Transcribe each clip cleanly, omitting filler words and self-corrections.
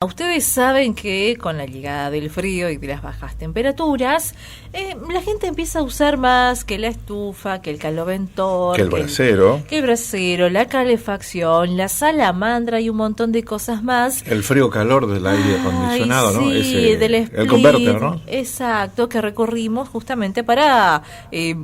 Ustedes saben que con la llegada del frío y de las bajas temperaturas, la gente empieza a usar más que la estufa, que el caloventor, que el brasero, que el brasero, la calefacción, la salamandra y un montón de cosas más. el frío-calor del aire acondicionado, ¿no? Sí, del el converter, ¿no? Exacto, que recurrimos justamente para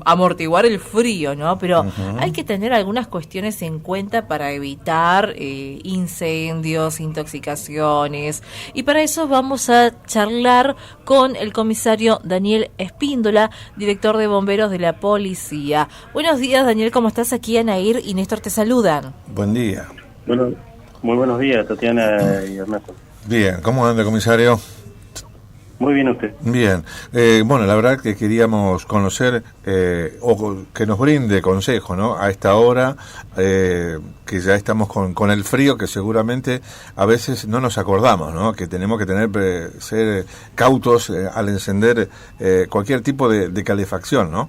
amortiguar el frío, ¿no? Pero hay que tener algunas cuestiones en cuenta para evitar incendios, intoxicaciones. Y para eso vamos a charlar con el comisario Daniel Espíndola, director de bomberos de la policía. Buenos días, Daniel, ¿cómo estás? Aquí Anair y Néstor te saludan. Buen día. Bueno, muy buenos días, Tatiana y Ernesto. Bien, ¿cómo anda, comisario? Muy bien usted. Bien, bueno, la verdad que queríamos conocer o que nos brinde consejo, ¿no? A esta hora que ya estamos con el frío, que seguramente a veces no nos acordamos, ¿no? Que tenemos que ser cautos al encender cualquier tipo de calefacción, ¿no?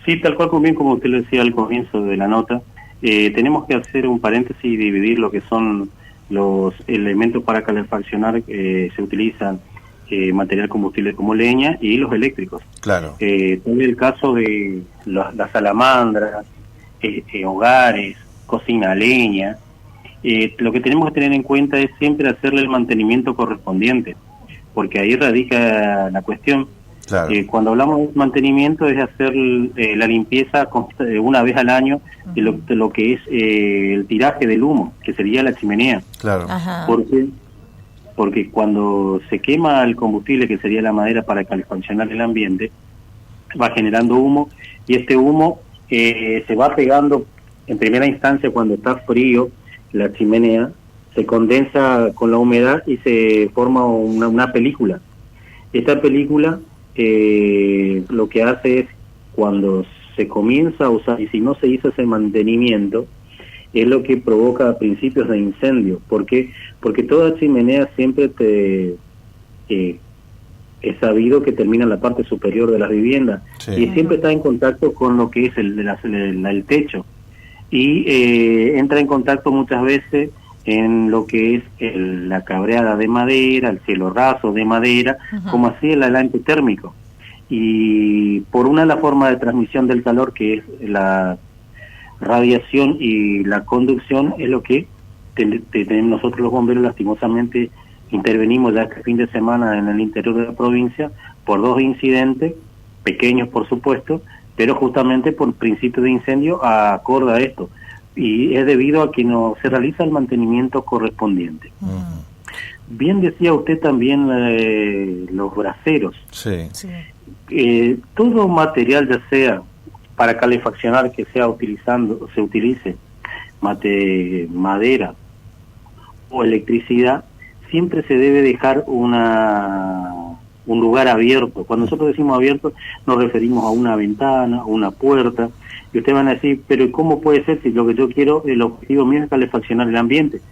Sí, tal cual como usted lo decía al comienzo de la nota, tenemos que hacer un paréntesis y dividir lo que son los elementos para calefaccionar que se utilizan. Material combustible como leña y los eléctricos. Claro. También el caso de las salamandras, hogares, cocina a leña. Lo que tenemos que tener en cuenta es siempre hacerle el mantenimiento correspondiente, porque ahí radica la cuestión. Claro. Cuando hablamos de mantenimiento es hacer la limpieza una vez al año de lo que es el tiraje del humo, que sería la chimenea. Claro. Ajá. Porque cuando se quema el combustible, que sería la madera para calefaccionar el ambiente, va generando humo, y este humo se va pegando en primera instancia cuando está frío, la chimenea, se condensa con la humedad y se forma una película. Esta película lo que hace es, cuando se comienza a usar, y si no se hizo ese mantenimiento, es lo que provoca principios de incendio. ¿Por qué? Porque toda chimenea siempre es sabido que termina en la parte superior de las viviendas, sí, y siempre está en contacto con lo que es el techo, y entra en contacto muchas veces en lo que es la cabreada de madera, el cielo raso de madera, como así el aislante térmico. Y por la forma de transmisión del calor, que es la radiación y la conducción, es lo que nosotros los bomberos lastimosamente intervenimos ya este fin de semana en el interior de la provincia por 2 incidentes, pequeños por supuesto, pero justamente por principio de incendio acorde a esto, y es debido a que no se realiza el mantenimiento correspondiente. Bien decía usted también los braseros. Sí. Todo material, ya sea para calefaccionar, que se utilice madera o electricidad, siempre se debe dejar un lugar abierto. Cuando nosotros decimos abierto, nos referimos a una ventana, una puerta, y ustedes van a decir, pero ¿cómo puede ser si lo que yo quiero, el objetivo mío es calefaccionar el ambiente?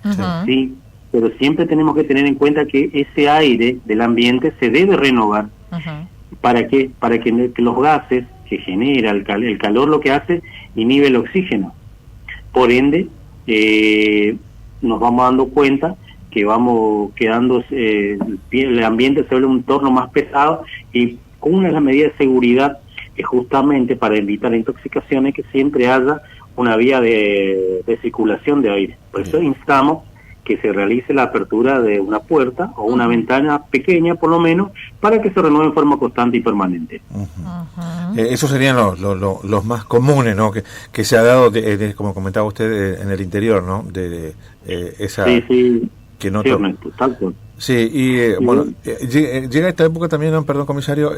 Sí, pero siempre tenemos que tener en cuenta que ese aire del ambiente se debe renovar. ¿Para qué? Para que los gases que genera el calor, lo que hace, inhibe el oxígeno. Por ende, nos vamos dando cuenta que vamos quedando, el ambiente se vuelve un entorno más pesado, y con una de las medidas de seguridad es justamente para evitar intoxicaciones que siempre haya una vía de circulación de aire. Por eso instamos que se realice la apertura de una puerta o una ventana pequeña, por lo menos, para que se renueve en forma constante y permanente. Esos serían los más comunes, ¿no? Que se ha dado, como comentaba usted, en el interior, ¿no? Esa... Sí. Que no sí, tal cual. Sí, y bueno, llega esta época también, ¿no? Perdón, comisario,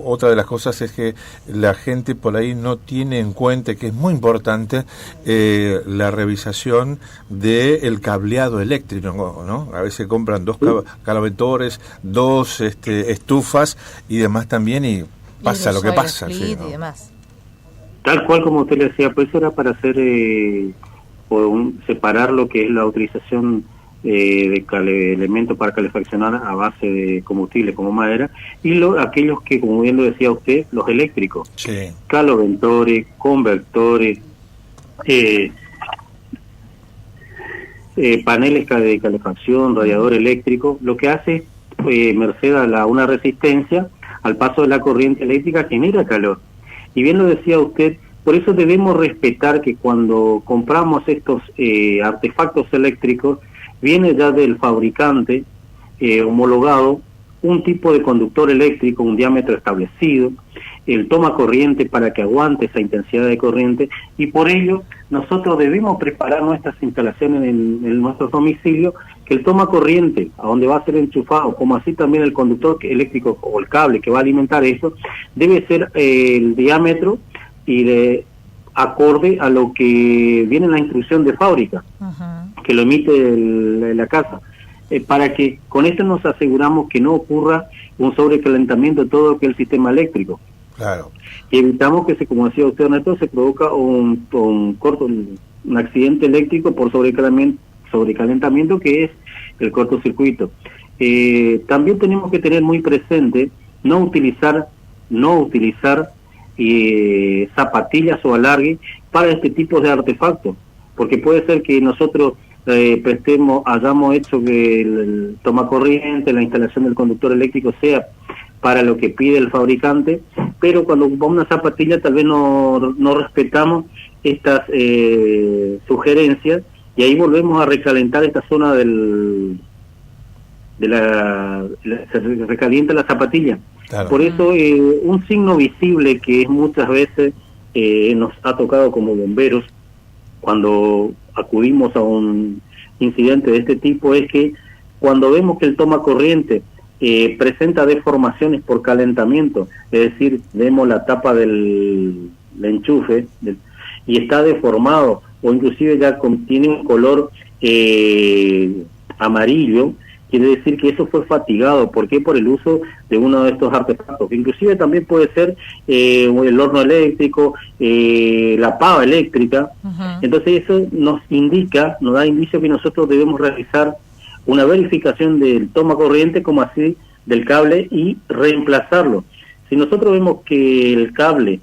otra de las cosas es que la gente por ahí no tiene en cuenta, que es muy importante, la revisación del cableado eléctrico, ¿no? A veces compran 2 caloventores, 2 estufas y demás también, y pasa lo que pasa. Sí, ¿no? Y demás. Tal cual como usted le decía, pues eso era para hacer, separar lo que es la utilización de elementos para calefaccionar a base de combustible como madera, y aquellos que, como bien lo decía usted, los eléctricos, sí, caloventores, convertores, paneles de calefacción, radiador eléctrico, lo que hace, merced a una resistencia al paso de la corriente eléctrica, genera calor. Y bien lo decía usted, por eso debemos respetar que cuando compramos estos artefactos eléctricos, viene ya del fabricante homologado un tipo de conductor eléctrico, un diámetro establecido, el toma corriente para que aguante esa intensidad de corriente, y por ello nosotros debemos preparar nuestras instalaciones en nuestros domicilios, que el toma corriente, a donde va a ser enchufado, como así también el conductor eléctrico o el cable que va a alimentar eso, debe ser el diámetro y acorde a lo que viene en la instrucción de fábrica, que lo emite la casa, para que con esto nos aseguramos que no ocurra un sobrecalentamiento de todo lo que es el sistema eléctrico. Claro. Y evitamos que, como decía usted, Ernesto, se provoca un accidente eléctrico por sobrecalentamiento, que es el cortocircuito. También tenemos que tener muy presente no utilizar zapatillas o alargue para este tipo de artefactos, porque puede ser que nosotros hayamos hecho que el tomacorriente, la instalación del conductor eléctrico sea para lo que pide el fabricante, pero cuando ocupamos una zapatilla tal vez no respetamos estas sugerencias, y ahí volvemos a recalentar esta zona se recalienta la zapatilla. Claro. Por eso un signo visible que es muchas veces nos ha tocado como bomberos cuando acudimos a un incidente de este tipo, es que cuando vemos que el toma corriente presenta deformaciones por calentamiento, es decir, vemos la tapa del enchufe y está deformado, o inclusive ya tiene un color amarillo, quiere decir que eso fue fatigado. ¿Por qué? Por el uso de uno de estos artefactos. Inclusive también puede ser el horno eléctrico, la pava eléctrica. Entonces eso nos da indicio que nosotros debemos realizar una verificación del toma corriente, como así del cable, y reemplazarlo. Si nosotros vemos que el cable,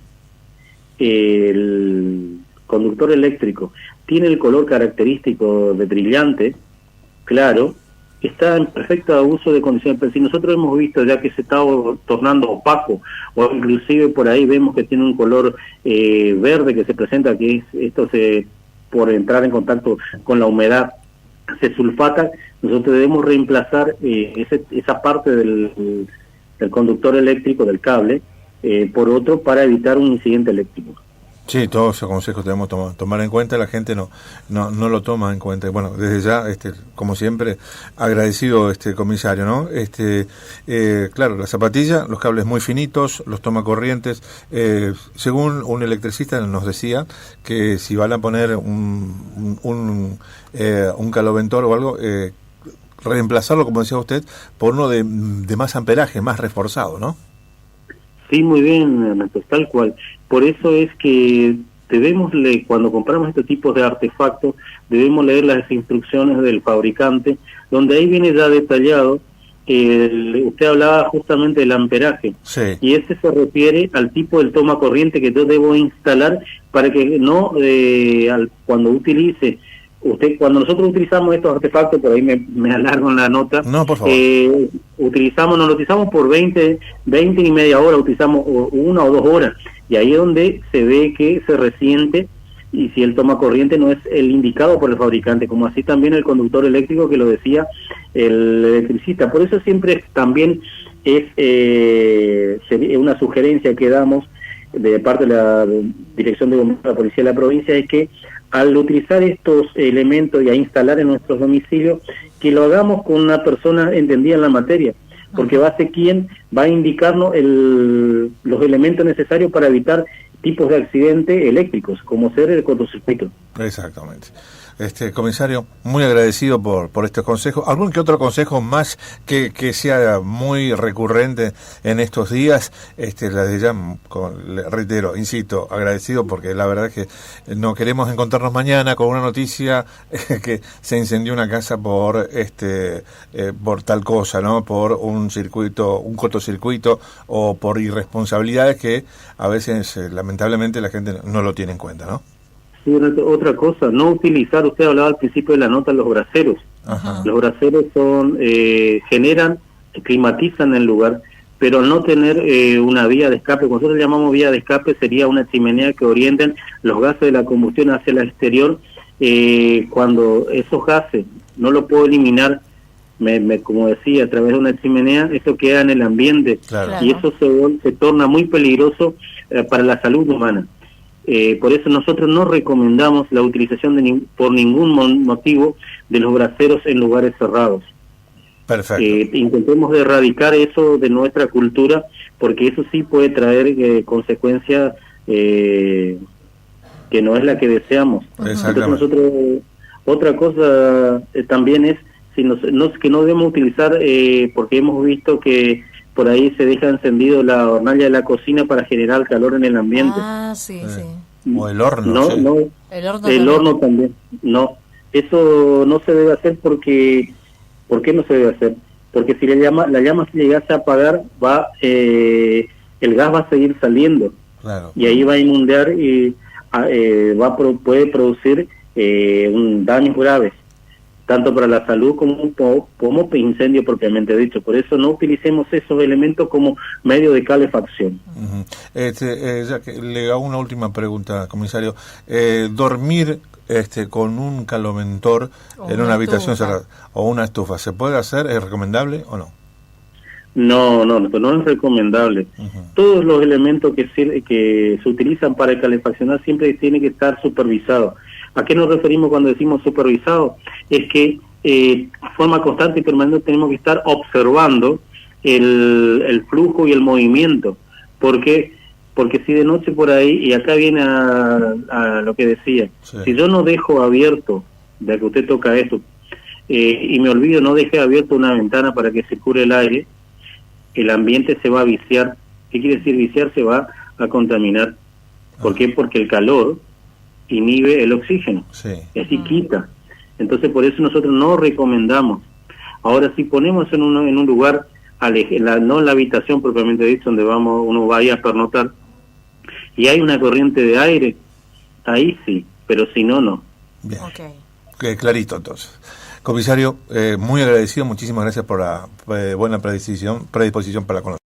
el conductor eléctrico, tiene el color característico de brillante, claro, está en perfecto uso de condiciones, pero si nosotros hemos visto ya que se está tornando opaco, o inclusive por ahí vemos que tiene un color verde que se presenta, que por entrar en contacto con la humedad se sulfata, nosotros debemos reemplazar esa parte del conductor eléctrico, del cable, por otro, para evitar un incidente eléctrico. Sí, todos esos consejos debemos tomar en cuenta, la gente no lo toma en cuenta. Bueno, desde ya, como siempre, agradecido, comisario, ¿no? Claro, la zapatilla, los cables muy finitos, los tomacorrientes, según un electricista nos decía que si van a poner un caloventor o algo, reemplazarlo, como decía usted, por uno de más amperaje, más reforzado, ¿no? Sí, muy bien, Ernesto, tal cual. Por eso es que cuando compramos este tipo de artefactos, debemos leer las instrucciones del fabricante, donde ahí viene ya detallado. Usted hablaba justamente del amperaje, sí, y ese se refiere al tipo del toma corriente que yo debo instalar para que cuando nosotros utilizamos estos artefactos, por ahí me alargo en la nota, no, por favor. Nos lo utilizamos por 20 y media hora, utilizamos 1 o 2 horas, y ahí es donde se ve que se resiente, y si el toma corriente no es el indicado por el fabricante, como así también el conductor eléctrico, que lo decía el electricista. Por eso siempre también es una sugerencia que damos de parte de la Dirección de Bomberos de la Policía de la provincia, es que al utilizar estos elementos y a instalar en nuestros domicilios, que lo hagamos con una persona entendida en la materia, porque va a ser quien va a indicarnos los elementos necesarios para evitar tipos de accidentes eléctricos, como ser el cortocircuito. Exactamente. Comisario, muy agradecido por estos consejos. ¿Algún que otro consejo más que sea muy recurrente en estos días? Le reitero, insisto, agradecido, porque la verdad es que no queremos encontrarnos mañana con una noticia que se incendió una casa por tal cosa, ¿no? Por un cortocircuito, o por irresponsabilidades que a veces lamentablemente la gente no lo tiene en cuenta, ¿no? Sí, otra cosa, no utilizar, usted hablaba al principio de la nota, los braseros. Ajá. Los braseros son, generan, climatizan el lugar, pero al no tener una vía de escape, cuando nosotros llamamos vía de escape, sería una chimenea que orienten los gases de la combustión hacia el exterior. Cuando esos gases no lo puedo eliminar, como decía, a través de una chimenea, eso queda en el ambiente, Claro. y eso se torna muy peligroso para la salud humana. Por eso nosotros no recomendamos la utilización por ningún motivo de los braseros en lugares cerrados. Perfecto. Intentemos de erradicar eso de nuestra cultura, porque eso sí puede traer consecuencias que no es la que deseamos. Entonces nosotros, otra cosa también es que no debemos utilizar, porque hemos visto que por ahí se deja encendido la hornalla de la cocina para generar calor en el ambiente. Ah, sí, sí. O el horno. No, sí. no, el horno también. No, eso no se debe hacer porque... ¿Por qué no se debe hacer? Porque si la llama se llegase a apagar, el gas va a seguir saliendo. Claro. Y ahí va a inundar y puede producir daños graves, tanto para la salud como incendio propiamente dicho. Por eso no utilicemos esos elementos como medio de calefacción. Uh-huh. Ya que le hago una última pregunta, comisario. Dormir con un calomentor en una habitación cerrada o una estufa, ¿se puede hacer? ¿Es recomendable o no? No es recomendable. Uh-huh. Todos los elementos que se utilizan para calefaccionar siempre tienen que estar supervisados. ¿A qué nos referimos cuando decimos supervisado? Es que de forma constante y permanente tenemos que estar observando el flujo y el movimiento. Porque si de noche por ahí, y acá viene a lo que decía, sí. Si yo no dejo abierto, ya que usted toca esto, y me olvido, no dejé abierto una ventana para que circule el aire, el ambiente se va a viciar. ¿Qué quiere decir viciar? Se va a contaminar. ¿Por qué? Porque el calor inhibe el oxígeno, sí. Y así quita. Entonces por eso nosotros no recomendamos. Ahora, si ponemos en un lugar, no en la habitación propiamente dicho, donde uno vaya a pernotar, y hay una corriente de aire, ahí sí, pero si no, no. Bien. Clarito entonces. Comisario, muy agradecido, muchísimas gracias por la buena predisposición para conocer.